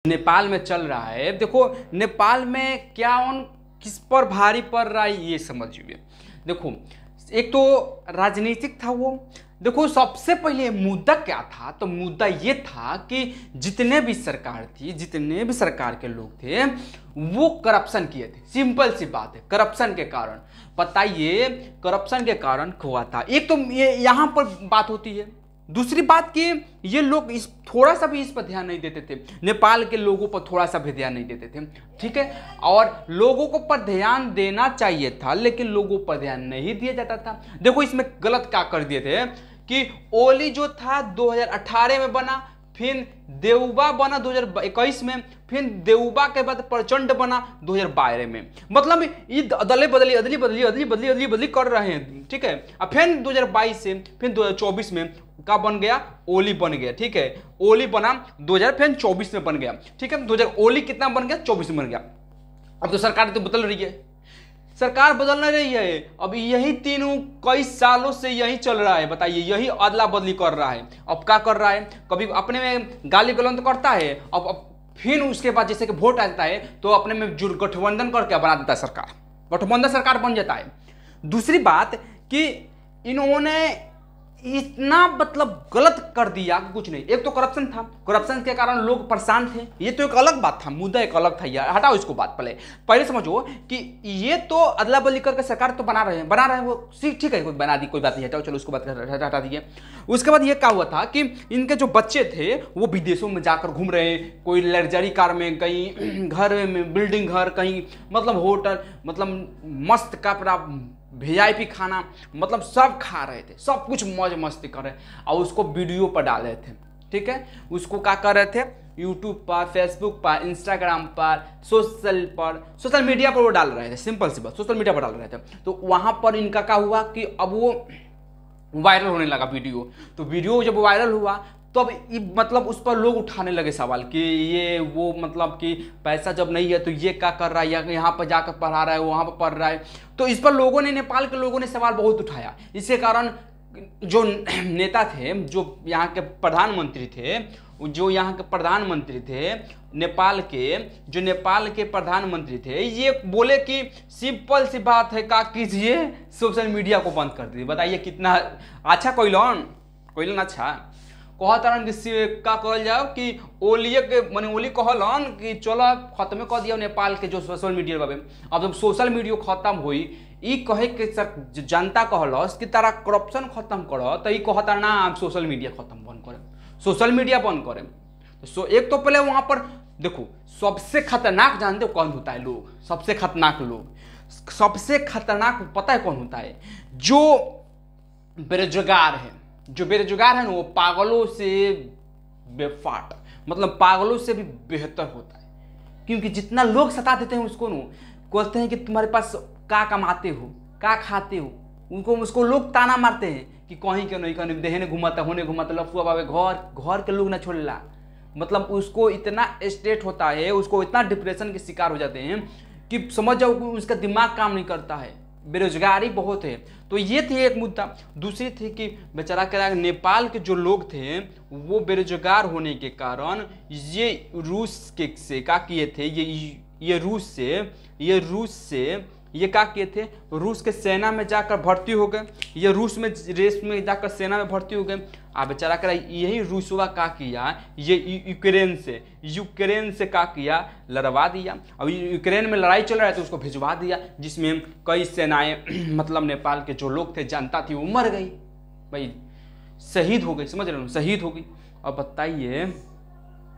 नेपाल में चल रहा है। देखो नेपाल में क्या किस पर भारी पड़ रहा है ये समझिए। देखो एक तो राजनीतिक था वो। देखो सबसे पहले मुद्दा क्या था, तो मुद्दा ये था कि जितने भी सरकार थी, जितने भी सरकार के लोग थे वो करप्शन किए थे। सिंपल सी बात है, करप्शन के कारण। बताइए करप्शन के कारण हुआ था। एक तो ये यहाँ पर बात होती है। दूसरी बात कि ये लोग इस थोड़ा सा भी इस पर ध्यान नहीं देते थे। नेपाल के लोगों पर थोड़ा सा भी ध्यान नहीं देते थे, ठीक है। और लोगों को पर ध्यान देना चाहिए था, लेकिन लोगों पर ध्यान नहीं दिया जाता था। देखो इसमें गलत क्या कर दिए थे कि ओली जो था 2018 में बना, फिर देउबा बना 2021 में, फिर देउबा के बाद प्रचंड बना 2012 में। मतलब ये अदले बदली अदली बदली अदली बदली अदली बदली कर रहे हैं, ठीक है। अब फिर 2022 से फिर 2024 में का बन गया, ओली बन गया, ठीक है। ओली बना 2024 में बन गया, ठीक है। 2000 ओली कितना बन गया, 24 में बन गया। अब तो सरकार तो बदल रही है, सरकार बदल नहीं रही है। अब यही तीनों कई सालों से यही चल रहा है। बताइए यही अदला बदली कर रहा है। अब क्या कर रहा है, कभी अपने में गाली गलौज करता है, अब फिर उसके बाद जैसे कि वोट आता है तो अपने में गठबंधन करके बना देता है सरकार, गठबंधन सरकार बन जाता है। दूसरी बात कि इन्होंने इतना मतलब गलत कर दिया कि कुछ नहीं। एक तो करप्शन था, करप्शन के कारण लोग परेशान थे, ये तो एक अलग बात था, मुद्दा एक अलग था यार। हटाओ इसको बात, पहले समझो कि ये तो अदला बदली करके सरकार तो बना रहे हैं वो, ठीक है, कोई बना दी, कोई बात नहीं, हटाओ, चलो उसको बात हटा दिए। उसके बाद ये क्या हुआ था कि इनके जो बच्चे थे वो विदेशों में जाकर घूम रहे हैं, कोई लग्जरी कार में, कहीं घर में बिल्डिंग घर, कहीं मतलब होटल, मतलब मस्त कपड़ा, VIP खाना, मतलब सब खा रहे थे, सब कुछ मौज मस्ती कर रहे और उसको वीडियो पर डाल रहे थे, ठीक है। उसको क्या कर रहे थे, यूट्यूब पर, फेसबुक पर, इंस्टाग्राम पर, सोशल मीडिया पर वो डाल रहे थे। सिंपल सी बात, सोशल मीडिया पर डाल रहे थे। तो वहां पर इनका क्या हुआ कि अब वो वायरल होने लगा वीडियो। तो वीडियो जब वायरल हुआ तो अब मतलब उस पर लोग उठाने लगे सवाल कि ये वो, मतलब कि पैसा जब नहीं है तो ये क्या कर रहा है, यहाँ पर जाकर पढ़ा रहा है, वहाँ पर पढ़ रहा है। तो इस पर लोगों ने, नेपाल के लोगों ने सवाल बहुत उठाया। इसके कारण जो नेता थे, जो यहाँ के प्रधानमंत्री थे, नेपाल के प्रधानमंत्री थे, ये बोले कि सिंपल सी बात है, क्या कीजिए, सोशल मीडिया को बंद कर दीजिए। बताइए कितना अच्छा कोई अच्छा कहतरन का कहल जाओ कि ओलिए के माने ओली कहलन कि चलो खत्म कर दिया नेपाल के जो सोशल मीडिया बाबे। अब जब सोशल मीडिया खत्म हुई, ई कहे के सर जनता कहलस कि तारा करप्शन खत्म करो, तो ई कहता ना आप सोशल मीडिया खत्म बंद करें, सोशल मीडिया बंद करें। तो एक तो पहले वहां पर देखो सबसे खतरनाक जानते हो कौन होता है लोग, सबसे खतरनाक पता है कौन होता है, जो बेरोजगार है। जो बेरोजगार है ना वो पागलों से बेफाट, मतलब पागलों से भी बेहतर होता है। क्योंकि जितना लोग सता देते हैं उसको न, कहते हैं कि तुम्हारे पास क्या कमाते हो, क्या खाते हो, उसको लोग ताना मारते हैं कि कहीं के नहीं, कहीं देहने घुमाता, होने घुमाता, लफुआ बाबे घर के लोग ना छोड़ला। मतलब उसको इतना स्टेट होता है, उसको इतना डिप्रेशन के शिकार हो जाते हैं कि समझ जाओ कि उसका दिमाग काम नहीं करता है, बेरोजगारी बहुत है। तो ये थी एक मुद्दा। दूसरी थी कि बेचारा कह नेपाल के जो लोग थे वो बेरोजगार होने के कारण ये रूस से क्या किए थे, ये रूस से ये क्या किए थे, रूस के सेना में जाकर भर्ती हो गए। ये रूस में रेस में जाकर सेना में भर्ती हो गए। आ बेचारा कह यही रूसवा क्या किया, ये यूक्रेन से क्या किया, लड़वा दिया। अब यूक्रेन में लड़ाई चल रहा है तो उसको भिजवा दिया, जिसमें कई सेनाएं मतलब नेपाल के जो लोग थे, जनता थी, वो मर गई भाई, शहीद हो गई, समझ रहे हो, शहीद हो गई। अब बताइए,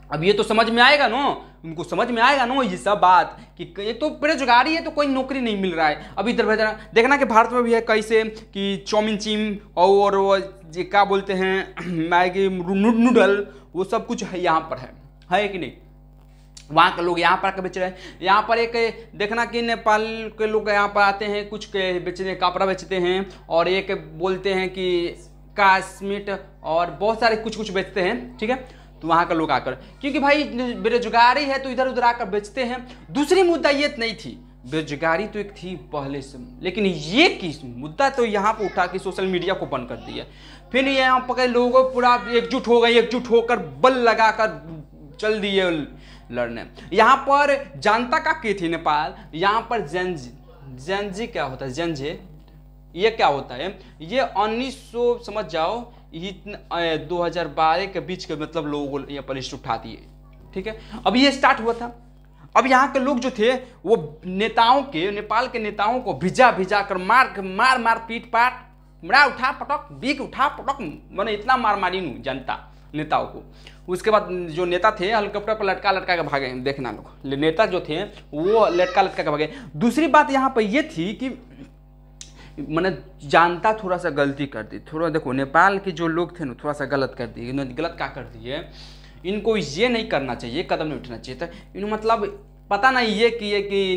अब ये तो समझ में आएगा ना, उनको समझ में आएगा ना ये सब बात कि एक तो बेरोजगारी है तो कोई नौकरी नहीं मिल रहा है। अभी इधर देखना कि भारत में भी है कैसे कि चाउमीन चिम और वो क्या बोलते हैं मैगी नूडल, वो सब कुछ है यहाँ पर है कि नहीं। वहाँ के लोग यहाँ पर आकर बेच रहे हैं। यहाँ पर एक देखना कि नेपाल के लोग यहाँ पर आते हैं, कुछ के बेचने कपड़ा बेचते हैं, और एक बोलते हैं कि कास्मेट और बहुत सारे कुछ बेचते हैं, ठीक है। तो वहाँ का लोग आकर, क्योंकि भाई बेरोजगारी है तो इधर उधर आकर बेचते हैं। दूसरी मुद्दा ये नहीं थी, बेरोजगारी तो एक थी पहले से, लेकिन ये किस मुद्दा तो यहाँ पर उठा कि सोशल मीडिया को बंद कर दिया। फिर यहाँ पर लोगों पूरा एकजुट हो गए, एकजुट होकर बल लगाकर चल दिए लड़ने। यहाँ पर जनता का की थी नेपाल, यहाँ पर जेनजी क्या होता है, जेनजे ये क्या होता है, ये 1900 समझ जाओ 2012 के बीच के मतलब लोगों को यहाँ पर उठा दिए। ठीक है, अब ये स्टार्ट हुआ था। अब यहाँ के लोग जो थे वो नेताओं के, नेपाल के नेताओं को भिजा कर मार पीट पाट मरा उठा पटक बीक उठा पटक, मैंने इतना मार मारी नू जनता नेताओं को। उसके बाद जो नेता थे हेलीकॉप्टर पर लटका के भागे, देखना लोग नेता जो थे वो लटका के भागे। दूसरी बात यहाँ पर ये थी कि मैंने जानता थोड़ा सा गलती कर दी, थोड़ा देखो नेपाल के जो लोग थे ना थोड़ा सा गलत कर दिए। इन्होंने गलत क्या कर दिए, इनको ये नहीं करना चाहिए, कदम नहीं उठना चाहिए था। इन्होंने मतलब पता नहीं ये किए कि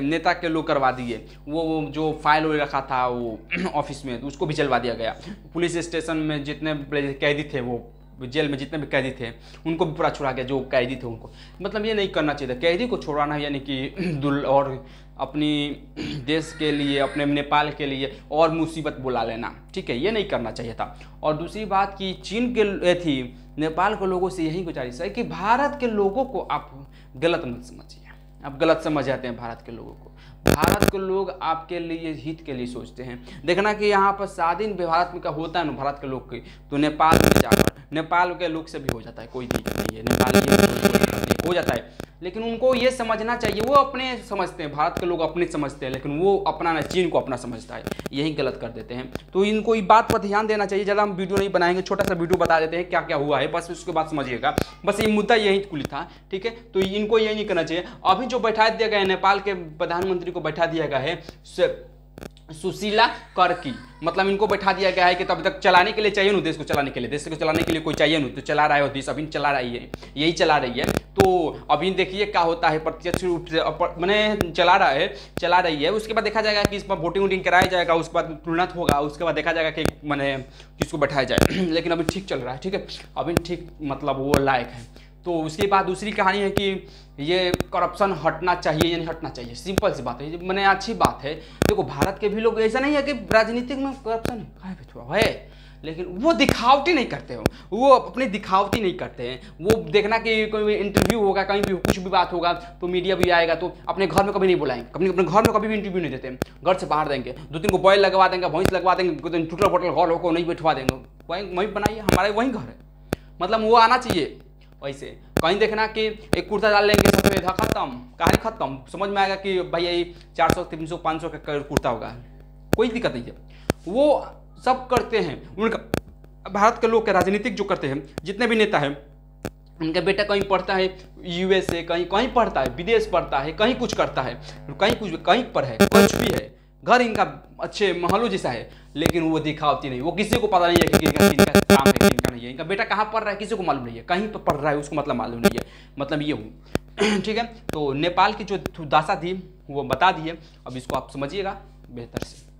नेता के लोग करवा दिए, वो जो फाइल रखा था वो ऑफिस में उसको भी जलवा दिया गया। पुलिस स्टेशन में जितने कैदी थे, वो जेल में जितने भी कैदी थे उनको भी पूरा छुड़ा गया, जो कैदी थे उनको। मतलब ये नहीं करना चाहिए था, कैदी को छुड़ाना यानी कि और अपनी देश के लिए, अपने नेपाल के लिए और मुसीबत बुला लेना, ठीक है, ये नहीं करना चाहिए था। और दूसरी बात कि चीन के थी नेपाल के लोगों से यही गुजारिश है कि भारत के लोगों को आप गलत मत समझिए। आप गलत समझ जाते हैं भारत के लोगों को। भारत के लोग आपके लिए हित के लिए सोचते हैं। देखना कि यहाँ पर शादी भारत में का होता है ना भारत के लोग की, तो नेपाल में जाकर नेपाल के लोग से भी हो जाता है, कोई दिक्कत नहीं है, नेपाल हो जाता है। लेकिन उनको ये समझना चाहिए, वो अपने समझते हैं, भारत के लोग अपने समझते हैं, लेकिन वो अपना चीन को अपना समझता है, यही गलत कर देते हैं। तो इनको इस बात पर ध्यान देना चाहिए। ज़्यादा हम वीडियो नहीं बनाएंगे, छोटा सा वीडियो बता देते हैं क्या क्या हुआ है, बस उसके बाद समझिएगा। बस ये मुद्दा यही कुल था, ठीक है। तो इनको ये नहीं करना चाहिए। अभी जो बैठा दिया गया है नेपाल के प्रधानमंत्री को बैठा दिया गया है सुशीला कर्की, मतलब इनको बैठा दिया गया है कि तब तक चलाने के लिए चाहिए ना, देश को चलाने के लिए, देश को चलाने के लिए कोई चाहिए ना, तो चला रहा है देश, अभी चला रही है, यही चला रही है। तो अभी देखिए क्या होता है, प्रत्यक्ष रूप से मैंने चला रही है। उसके बाद देखा जाएगा कि इस पर वोटिंग कराया जाएगा, उसके बाद प्रोन्नत होगा, उसके बाद देखा जाएगा कि मैंने किसको बैठाया जाए। लेकिन अभी ठीक चल रहा है, ठीक है, अभी ठीक मतलब वो लायक है। तो उसके बाद दूसरी कहानी है कि ये करप्शन हटना चाहिए या नहीं हटना चाहिए, सिंपल सी बात है, मैंने अच्छी बात है। देखो भारत के भी लोग, ऐसा नहीं है कि राजनीतिक में करप्शन है, लेकिन वो दिखावटी नहीं करते हो, वो अपनी दिखावटी नहीं करते हैं। वो देखना कि कोई इंटरव्यू होगा, कहीं भी कुछ भी बात होगा तो मीडिया भी आएगा, तो अपने घर में कभी नहीं बुलाएंगे, अपने घर में कभी भी इंटरव्यू नहीं देते, घर से बाहर देंगे, 2-3 को बॉयल लगवा देंगे, भैंस लगवा देंगे, टूटल बोटल घर को नहीं बैठवा देंगे, वहीं बनाइए, हमारे वहीं घर है, मतलब वो आना चाहिए। वैसे कहीं देखना कि एक कुर्ता डाल लेंगे सफेद, खत्म कहानी खत्म, समझ में आएगा कि भाई ये 400, 300, 500 का कुर्ता होगा, कोई दिक्कत नहीं है। वो सब करते हैं उनका, भारत के लोग के राजनीतिक जो करते हैं, जितने भी नेता हैं, उनका बेटा कहीं पढ़ता है USA, कहीं पढ़ता है, विदेश पढ़ता है, कहीं कुछ करता है, कहीं पर है, कुछ भी है, घर इनका अच्छे महलों जैसा है, लेकिन वो दिखावती नहीं। वो किसी को पता नहीं है कि किनका काम है, किनका नहीं है, इनका बेटा कहाँ पढ़ रहा है किसी को मालूम नहीं है, कहीं पर पढ़ रहा है उसको मतलब मालूम नहीं है, मतलब ये हूँ। ठीक है, तो नेपाल की जो दासा थी वो बता दी है, अब इसको आप समझिएगा बेहतर से।